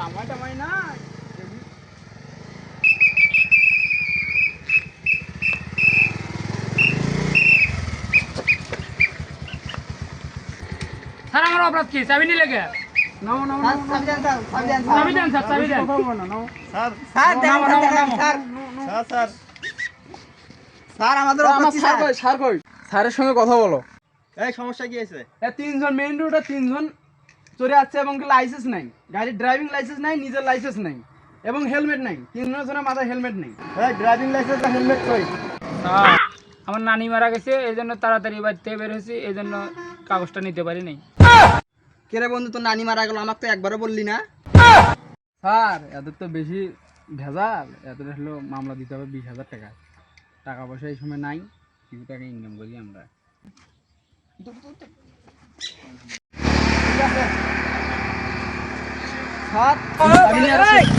কামাই টামাই না। স্যার আমার অপরাধ কি? চাবি নিলে কে? নাও নাও স্যার, চাবি দেন স্যার, চাবি দেন স্যার। চাবি দেন স্যার, চাবি দেন। নাও। স্যার স্যার, দেন, নামো, দেন, নামো, দেন, নামো। স্যার। স্যার স্যার, আমাদের আমার অপরাধ কি, স্যার স্যার? কই, স্যার কই? স্যারের সঙ্গে কথা বলো। এই সমস্যা কি হয়েছে? তিনজন মেইন রোডে তিনজন চলে আসছে এবং লাইসেন্স নাই, গাড়ির ড্রাইভিং লাইসেন্স নাই, নিজের লাইসেন্স নাই এবং হেলমেট নাই। তিনজনের মাথায় হেলমেট নেই। এই ড্রাইভিং লাইসেন্স আর হেলমেট কই? স্যার আমার নানি মারা গেছে, এই জন্য তাড়াতাড়ি বাড়ি থেকে বের হয়েছি, এই জন্য কাগজটা নিতে পারি নাই। কে রে বন্ধু, তোর নানি মারা গেল, আমাকে তো একবারও বললি না। স্যার এদের তো বেশি ভেজাল, এদের হলো মামলা দিতে হবে 20,000 টাকা। টাকা পয়সা এই সময় নাই, কিছু টাকা ইনকাম করি আমরা। স্যার, আমি নিয়ে আসছি।